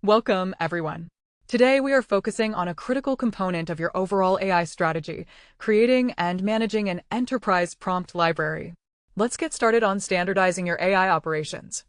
Welcome, everyone. Today, we are focusing on a critical component of your overall AI strategy, creating and managing an enterprise prompt library. Let's get started on standardizing your AI operations.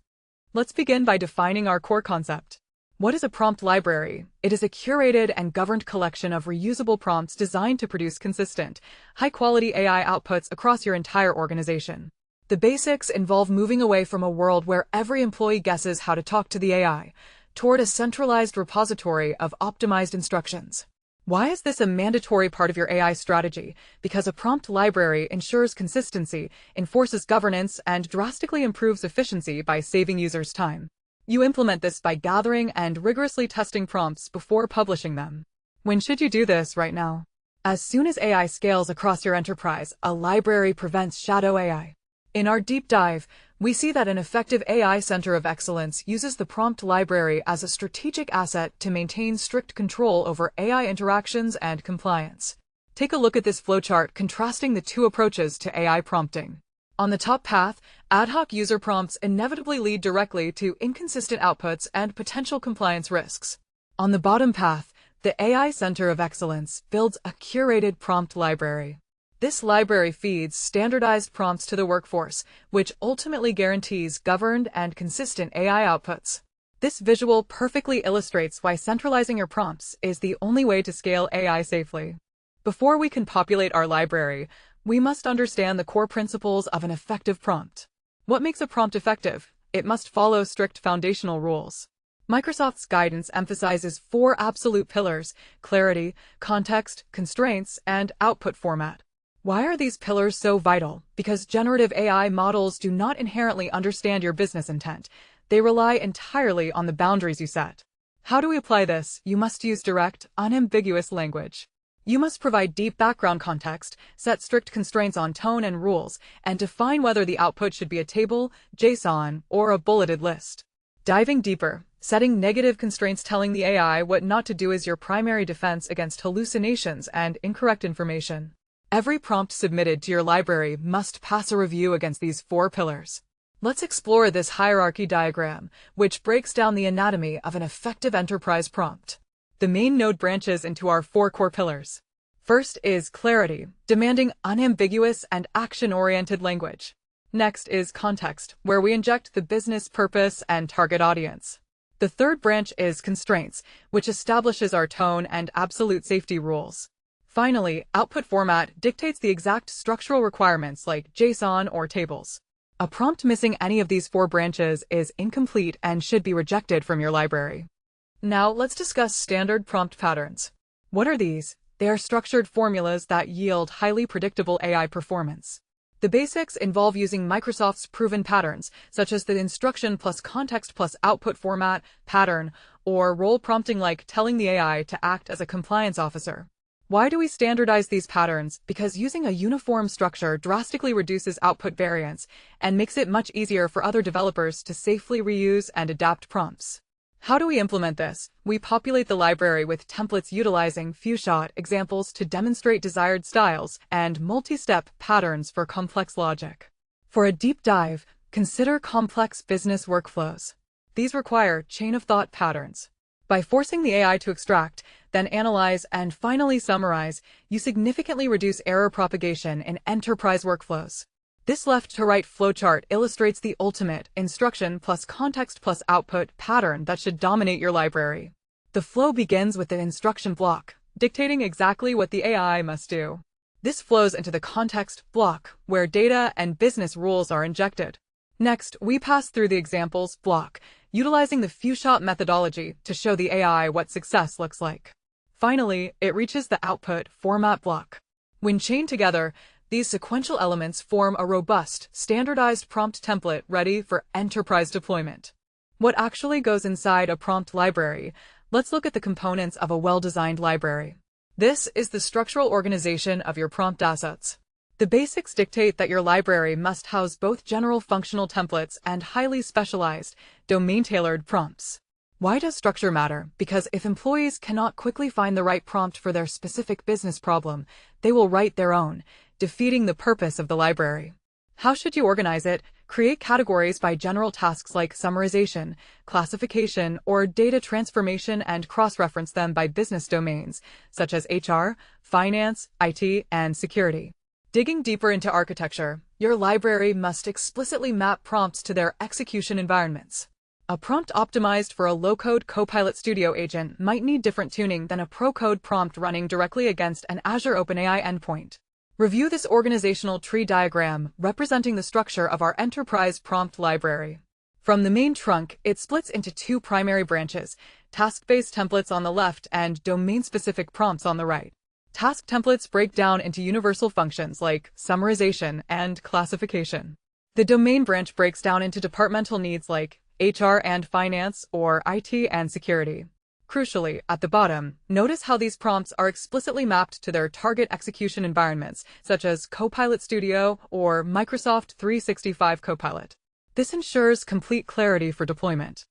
Let's begin by defining our core concept. What is a prompt library? It is a curated and governed collection of reusable prompts designed to produce consistent, high-quality AI outputs across your entire organization. The basics involve moving away from a world where every employee guesses how to talk to the AI, toward a centralized repository of optimized instructions. Why is this a mandatory part of your AI strategy? Because a prompt library ensures consistency, enforces governance, and drastically improves efficiency by saving users time. You implement this by gathering and rigorously testing prompts before publishing them. When should you do this? Right now. As soon as AI scales across your enterprise, a library prevents shadow AI. In our deep dive, we see that an effective AI center of excellence uses the prompt library as a strategic asset to maintain strict control over AI interactions and compliance. Take a look at this flowchart contrasting the two approaches to AI prompting. On the top path, ad hoc user prompts inevitably lead directly to inconsistent outputs and potential compliance risks. On the bottom path, the AI Center of Excellence builds a curated prompt library. This library feeds standardized prompts to the workforce, which ultimately guarantees governed and consistent AI outputs. This visual perfectly illustrates why centralizing your prompts is the only way to scale AI safely. Before we can populate our library, we must understand the core principles of an effective prompt. What makes a prompt effective? It must follow strict foundational rules. Microsoft's guidance emphasizes 4 absolute pillars: clarity, context, constraints, and output format. Why are these pillars so vital? Because generative AI models do not inherently understand your business intent. They rely entirely on the boundaries you set. How do we apply this? You must use direct, unambiguous language. You must provide deep background context, set strict constraints on tone and rules, and define whether the output should be a table, JSON, or a bulleted list. Diving deeper, setting negative constraints telling the AI what not to do is your primary defense against hallucinations and incorrect information. Every prompt submitted to your library must pass a review against these 4 pillars. Let's explore this hierarchy diagram, which breaks down the anatomy of an effective enterprise prompt. The main node branches into our 4 core pillars. First is clarity, demanding unambiguous and action-oriented language. Next is context, where we inject the business purpose and target audience. The third branch is constraints, which establishes our tone and absolute safety rules. Finally, output format dictates the exact structural requirements like JSON or tables. A prompt missing any of these 4 branches is incomplete and should be rejected from your library. Now, let's discuss standard prompt patterns. What are these? They are structured formulas that yield highly predictable AI performance. The basics involve using Microsoft's proven patterns, such as the instruction plus context plus output format pattern, or role prompting like telling the AI to act as a compliance officer. Why do we standardize these patterns? Because using a uniform structure drastically reduces output variance and makes it much easier for other developers to safely reuse and adapt prompts. How do we implement this? We populate the library with templates utilizing few-shot examples to demonstrate desired styles and multi-step patterns for complex logic. For a deep dive, consider complex business workflows. These require chain-of-thought patterns. By forcing the AI to extract, then analyze, and finally summarize, you significantly reduce error propagation in enterprise workflows. This left-to-right flowchart illustrates the ultimate instruction plus context plus output pattern that should dominate your library. The flow begins with the instruction block, dictating exactly what the AI must do. This flows into the context block, where data and business rules are injected. Next, we pass through the examples block, utilizing the few-shot methodology to show the AI what success looks like. Finally, it reaches the output format block. When chained together, these sequential elements form a robust, standardized prompt template ready for enterprise deployment. What actually goes inside a prompt library? Let's look at the components of a well-designed library. This is the structural organization of your prompt assets. The basics dictate that your library must house both general functional templates and highly specialized, domain-tailored prompts. Why does structure matter? Because if employees cannot quickly find the right prompt for their specific business problem, they will write their own, defeating the purpose of the library. How should you organize it? Create categories by general tasks like summarization, classification, or data transformation and cross-reference them by business domains, such as HR, finance, IT, and security. Digging deeper into architecture, your library must explicitly map prompts to their execution environments. A prompt optimized for a low-code Copilot Studio agent might need different tuning than a pro-code prompt running directly against an Azure OpenAI endpoint. Review this organizational tree diagram representing the structure of our enterprise prompt library. From the main trunk, it splits into two primary branches, task-based templates on the left and domain-specific prompts on the right. Task templates break down into universal functions like summarization and classification. The domain branch breaks down into departmental needs like HR and finance or IT and security. Crucially, at the bottom, notice how these prompts are explicitly mapped to their target execution environments, such as Copilot Studio or Microsoft 365 Copilot. This ensures complete clarity for deployment.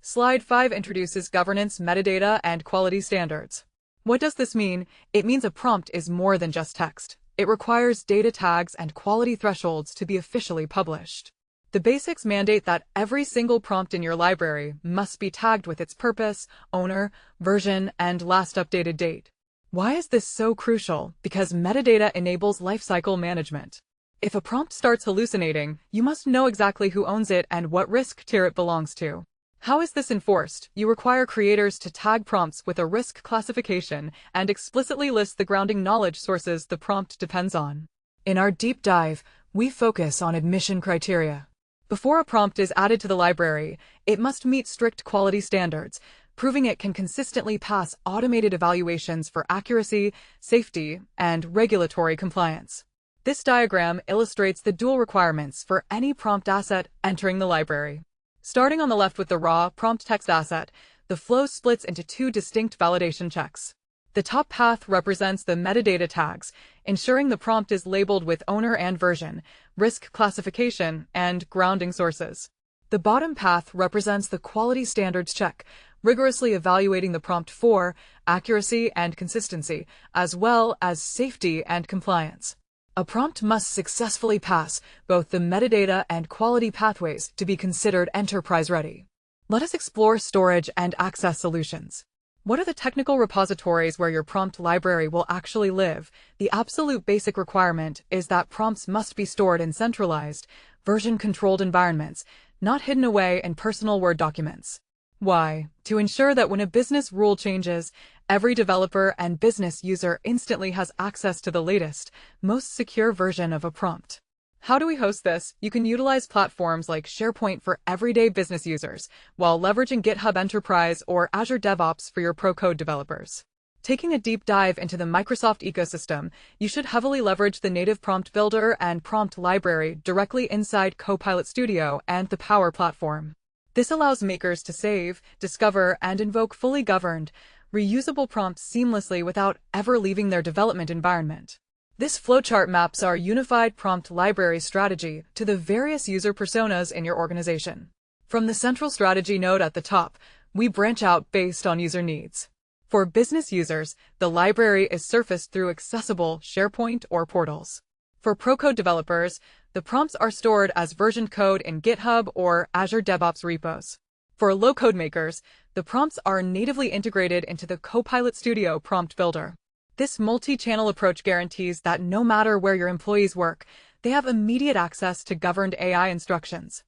Slide 5 introduces governance, metadata, and quality standards. What does this mean? It means a prompt is more than just text. It requires data tags and quality thresholds to be officially published. The basics mandate that every single prompt in your library must be tagged with its purpose, owner, version, and last updated date. Why is this so crucial? Because metadata enables lifecycle management. If a prompt starts hallucinating, you must know exactly who owns it and what risk tier it belongs to. How is this enforced? You require creators to tag prompts with a risk classification and explicitly list the grounding knowledge sources the prompt depends on. In our deep dive, we focus on admission criteria. Before a prompt is added to the library, it must meet strict quality standards, proving it can consistently pass automated evaluations for accuracy, safety, and regulatory compliance. This diagram illustrates the dual requirements for any prompt asset entering the library. Starting on the left with the raw prompt text asset, the flow splits into two distinct validation checks. The top path represents the metadata tags, ensuring the prompt is labeled with owner and version, risk classification, and grounding sources. The bottom path represents the quality standards check, rigorously evaluating the prompt for accuracy and consistency, as well as safety and compliance. A prompt must successfully pass both the metadata and quality pathways to be considered enterprise-ready. Let us explore storage and access solutions. What are the technical repositories where your prompt library will actually live? The absolute basic requirement is that prompts must be stored in centralized, version-controlled environments, not hidden away in personal Word documents. Why? To ensure that when a business rule changes, every developer and business user instantly has access to the latest, most secure version of a prompt. How do we host this? You can utilize platforms like SharePoint for everyday business users, while leveraging GitHub Enterprise or Azure DevOps for your pro-code developers. Taking a deep dive into the Microsoft ecosystem, you should heavily leverage the native prompt builder and prompt library directly inside Copilot Studio and the Power Platform. This allows makers to save, discover, and invoke fully governed, reusable prompts seamlessly without ever leaving their development environment. This flowchart maps our unified prompt library strategy to the various user personas in your organization. From the central strategy node at the top, we branch out based on user needs. For business users, the library is surfaced through accessible SharePoint or portals. For pro-code developers, the prompts are stored as versioned code in GitHub or Azure DevOps repos. For low-code makers, the prompts are natively integrated into the Copilot Studio prompt builder. This multi-channel approach guarantees that no matter where your employees work, they have immediate access to governed AI instructions.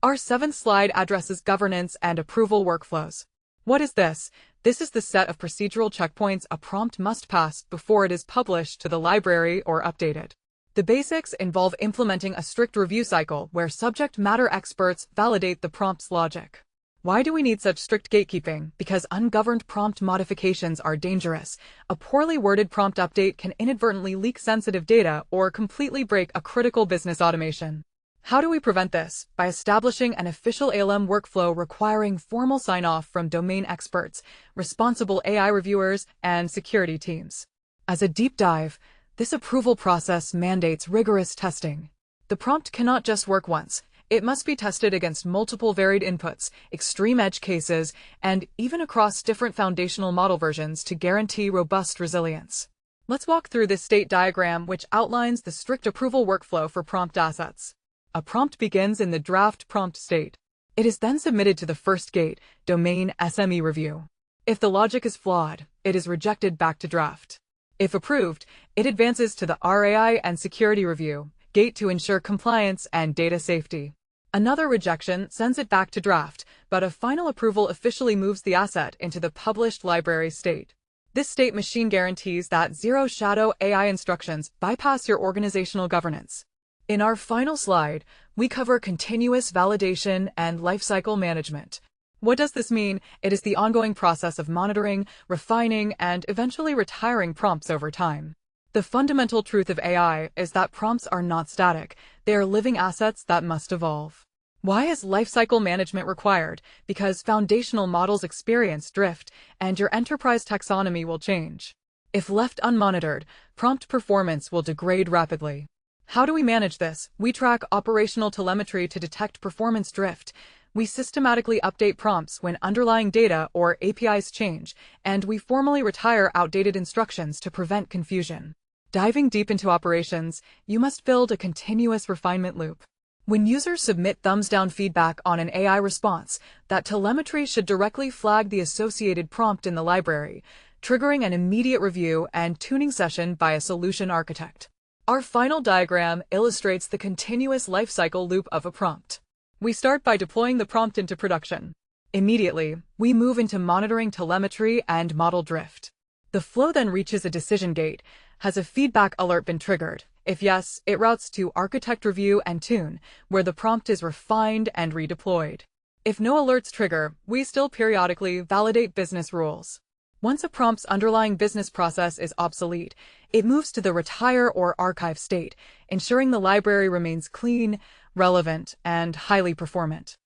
Our 7th slide addresses governance and approval workflows. What is this? This is the set of procedural checkpoints a prompt must pass before it is published to the library or updated. The basics involve implementing a strict review cycle where subject matter experts validate the prompt's logic. Why do we need such strict gatekeeping? Because ungoverned prompt modifications are dangerous. A poorly worded prompt update can inadvertently leak sensitive data or completely break a critical business automation. How do we prevent this? By establishing an official ALM workflow requiring formal sign-off from domain experts, responsible AI reviewers, and security teams. As a deep dive, this approval process mandates rigorous testing. The prompt cannot just work once. It must be tested against multiple varied inputs, extreme edge cases, and even across different foundational model versions to guarantee robust resilience. Let's walk through this state diagram, which outlines the strict approval workflow for prompt assets. A prompt begins in the draft prompt state. It is then submitted to the first gate, domain SME review. If the logic is flawed, it is rejected back to draft. If approved, it advances to the RAI and security review, gate to ensure compliance and data safety. Another rejection sends it back to draft, but a final approval officially moves the asset into the published library state. This state machine guarantees that zero-shadow AI instructions bypass your organizational governance. In our final slide, we cover continuous validation and lifecycle management. What does this mean? It is the ongoing process of monitoring, refining, and eventually retiring prompts over time. The fundamental truth of AI is that prompts are not static. They are living assets that must evolve. Why is lifecycle management required? Because foundational models experience drift, and your enterprise taxonomy will change. If left unmonitored, prompt performance will degrade rapidly. How do we manage this? We track operational telemetry to detect performance drift. We systematically update prompts when underlying data or APIs change, and we formally retire outdated instructions to prevent confusion. Diving deep into operations, you must build a continuous refinement loop. When users submit thumbs-down feedback on an AI response, that telemetry should directly flag the associated prompt in the library, triggering an immediate review and tuning session by a solution architect. Our final diagram illustrates the continuous lifecycle loop of a prompt. We start by deploying the prompt into production. Immediately, we move into monitoring telemetry and model drift. The flow then reaches a decision gate. Has a feedback alert been triggered? If yes, it routes to architect review and tune, where the prompt is refined and redeployed. If no alerts trigger, we still periodically validate business rules. Once a prompt's underlying business process is obsolete, it moves to the retire or archive state, ensuring the library remains clean, relevant, and highly performant.